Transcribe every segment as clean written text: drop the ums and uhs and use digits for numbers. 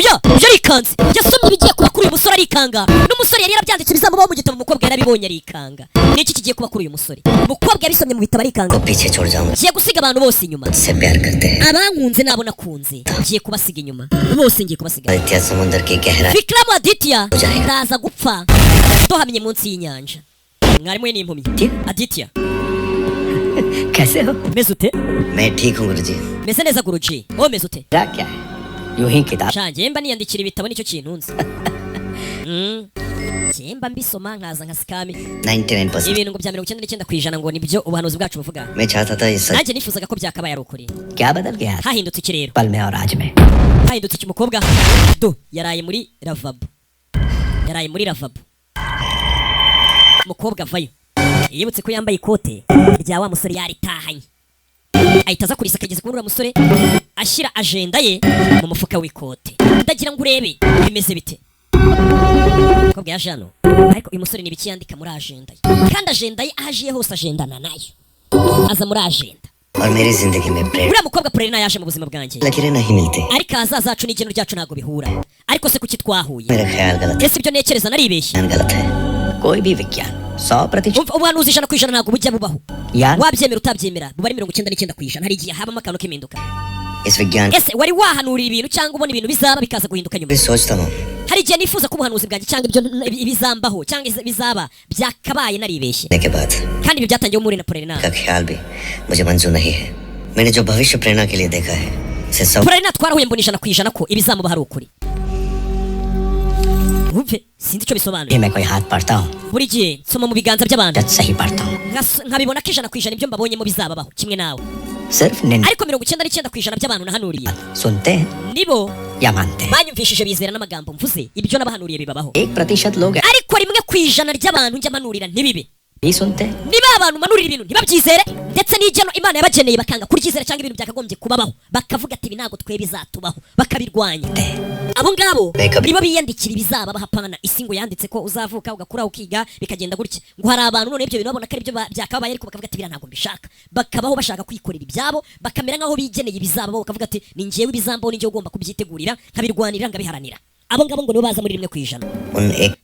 uya yarikanze yasomye ibigiye kuba kuri uyu musore arikanga n'umusore yari yarabyanditse bizamubaho mu gitabo umukobwa yarabibonye arikanga niki kigiye kuba kuri uyu musore umukobwa yabisomye mu bitabo arikanga ngiye gusiga abantu bose inyuma abankunze nabo nakunze ngiye kubasiga inyuma bose ngiye kubasiga Vikrama Aditya ndaza gupfa tohamye munsi y'inyanja mwarimu we n'impumyi Aditya कैसे हो meze ute मैं ठीक हूँ गुरुजी meze neza guruji wowe meze ute क्या क्या है यूं ही किताब shanjye mba niyandikira ibitabo nicyo kintunze mba mbisoma nkaza nka sikami 99% ibintu ngo bya 99% ngo nibyo ubuhanuzi bwacu buvuga मैं चाहता था इस nanjye nifuzaga ko byakabaye ari ukuri क्या बदल गया hahindutse iki rero पल में और आज में hahindutse iki umukobwa do yaraye muri lavabo umukobwa avayo yibutse ko yambaye ikote rya wa musore yaritahanye ahita aza kurisa akageze kuri uriya musore ashyira ajenda ye mu mufuka w'ikote ndagira ngo urebe bimeze bite umukobwa yaje hano ariko uyu musore n'ibiki yandika muri ajenda ye kandi ajenda ye ahajiye hose agendana nayo aza muri ajenda और मेरी जिंदगी में प्रेम uriya mukobwa Prerna yaje mu buzima bwanjye लकीरें नहीं मिलती ariko ahazaza hacu n'igeno ryacu ntabwo bihura ariko se kuki twahuye मेरा ख्याल गलत ese ibyo ntekereza naribeshye है गलत है कोई भी विज्ञान 100% ubuhanuzi 100% ntabwo bujya bubaho यार wabyemera utabyemera buba ari 99% hari igihe habamo akantu k'impinduka इस विज्ञान ese wari wahanurira ibintu cyangwa ubona ibintu bizaba bikaza guhinduka nyuma भी सोचता हूँ hari igihe nifuza ko ubuhanuzi bwanjye cyangwa ibyo bizambaho cyangwa bizaba byakabaye naribeshye के बाद kandi ibyo byatangiye muri na Prerna का ख्याल भी मुझे मंजूर नहीं है मैंने जो भविष्य प्रेरणा के लिए देखा है से सब Prerna twarahuye mbona 100% ko ibizamuba hari ukuri umve sinzi icyo bisobanuye ये मैं कोई हाथ पढ़ता हूँ buri gihe nsoma mu biganza by'abantu जब सही पढ़ता हूँ nkabibona ko 100% ibyo mbabonyemo bizababaho kimwe nawe सिर्फ ariko 99% by'abantu nahanuriye सुनते हैं nibo या मानते हैं banyumvishije bizera n'amagambo mvuze ibyo nabahanuriye bibabaho 1% लोग ariko 1% ry'abantu njya mpanurira ntibibe भी सुनते हैं niba abantu manurira ibintu ntibabyizere ndetse n'igeno Imana yabageneye bakanga kuryizera cyangwa ibintu byakagombye kubabaho bakavuga ati ibi ntabwo twe bizatubaho bakabirwanya abo ngabo nibo biyandikira ibizaba bahapana isi ngo yanditse ko uzavuka ugakura ukiga bikagenda gutya ngo hari abantu none ibyo bintu babona ko ari byo byakabaye ariko bakavuga ati bira ntabwo mbishaka bakabaho bashaka kwikorera ibyabo bakamera nkaho bigeneye ibizaba bakavuga ati ni njyewe ibizambaho ni njyewe ugomba kubyitegurira nkabirwanirira ngabiharanira abo ngabo ngo nibo baza muri 1%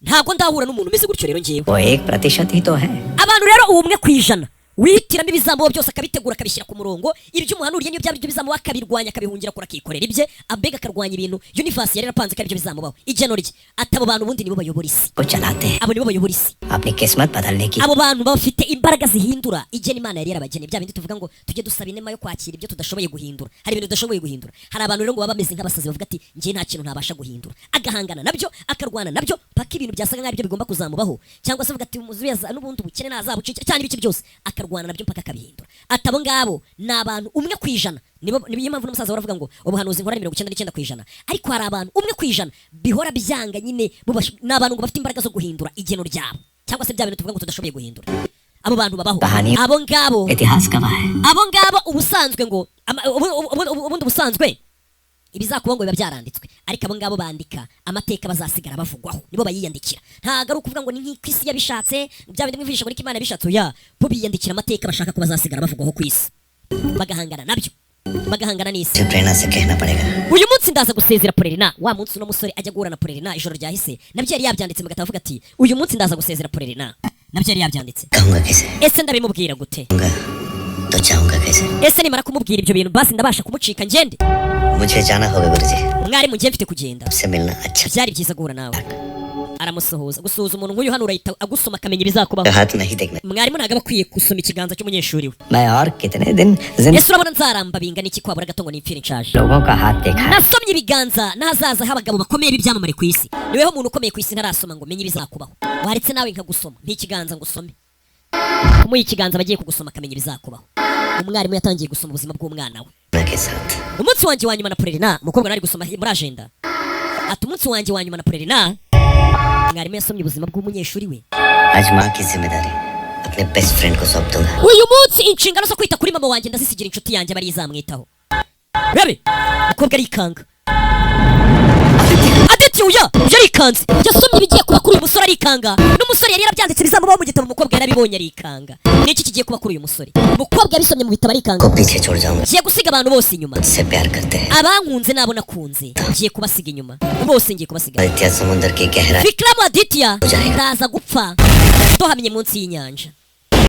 ntabwo ndahura n'umuntu umeze gutyo rero njyewe वो 1% ही तो है abantu rero ubu 1% wihitiramo ibizambo byose akabitegura akabishyira ku murongo ibyo umuhanuriye niyo byaba ibyo bizambo akabirwanya akabihungira kuri akikorera ibye abega akarwanya ibintu universe yari yarapanze ko ari byo bizamubaho igeno rye atabo bantu ubundi nibo bayobora isi वो चलाते हैं abo nibo bayobora isi अपनी किस्मत बदलने की abo bantu bafite imbaraga zihindura igena Imana yari yarabageneye bya bindi tuvuga ngo tujye dusaba inema yo kwakira ibyo tudashoboye guhindura hari ibintu tudashoboye guhindura hari abantu rero ngo baba bameze nk'abasazi bavuga ati njye nta kintu ntabasha guhindura agahangana nabyo akarwana nabyo paka ibintu byasaga nk'ari byo bigomba kuzamubaho cyangwa se avuga ati umuzuyaza n'ubundi ubukene nazabucike cyane ibiki byose akarwana nabyo paka akabihindura atabo ngabo ni abantu 1% niyo mpamvu n'umusaza baravuga ngo ubuhanuzi nkora 99% ariko hari abantu 1% bihora byanga nyine ni abantu ngo bafite imbaraga zo guhindura igeno ryabo cyangwa se bya bintu tuvuga ngo tudashoboye guhindura abo bantu babaho abo ngabo इतिहास गवाह है abo ngabo ubusanzwe ngo ubundi ubusanzwe ibizakuba ngo biba byaranditswe ariko abo ngabo bandika amateka bazasigara bavugwaho nibo bayiyandikira ntago ari ukuvuga ngo ni nk'isi yabishatse bya bindi mwivisha muri Imana yabishatse ya bo biyandikira amateka bashaka ko bazasigara bavugwaho ku isi bagahangana nabyo bagahangana n'isi प्रेरणा से कहना पड़ेगा uyu munsi ndaza gusezera Prerna wa munsi uno musore ajya guhura na Prerna ijoro ryahise nabyo yari yabyanditse mu gatabo avuga ati uyu munsi ndaza gusezera Prerna nabyo yari yabyanditse कहूंगा कैसे ese ndabimubwira gute तो चाहूंगा कैसे ese nimara kumubwira ibyo bintu basi ndabasha kumucika ngende मुझे जाना होगा गुरुजी mwari mu gihe mfite kugenda आपसे मिलना अच्छा byari byiza guhura nawe aramusohoza gusuhuza umuntu nk'uyu hano urahita agusoma akamenya ibizakubaho हाथ नहीं देखना mwarimu ntabwo aba akwiye gusoma ikiganza cy'umunyeshuri we मैं और कितने दिन जिन ese urabona nzaramba bingana iki kwabura gato ngo nimpfire nshaje लोगों का हाथ देखा है nasomye ibiganza n'ahazaza h'abagabo bakomeye b'ibyamamare ku isi niweho umuntu ukomeye ku isi ntarasoma ngo menye ibizakubaho waretse nawe nkagusoma n'ikiganza ngo usome kumuha ikiganza bagiye kugusoma akamenya ibizakubaho umwarimu yatangiye gusoma ubuzima bw'umwana we के साथ umunsi wanjye wa nyuma na Prerna umukobwa nari gusoma muri agenda ati umunsi wanjye wa nyuma na Prerna mwarimu yasomye ubuzima bw'umunyeshuri we आज माँ की जिम्मेदारी अपने best friend को सौंप दूंगा uyu munsi inshingano zo kwita kuri mama wanjye ndazisigira inshuti yanjye bari izamwitaho bebe umukobwa arikanga Aditya haleluya yarikanze yasomye ibigiye kuba kuri uyu musore arikanga n'umusore yari yarabyanditse bizamubaho mu gitabo umukobwa yarabibonye arikanga niki kigiye kuba kuri uyu musore umukobwa yabisomye mu bitabo arikanga को पीछे छोड़ जाऊंगा ngiye gusiga abantu bose inyuma से प्यार करते हैं abankunze nabo nakunze ngiye kubasiga inyuma bose ngiye kubasiga Aditya समुद्र की गहराई Vikramaditya Ujahega. ndaza gupfa tuhamye munsi y'inyanja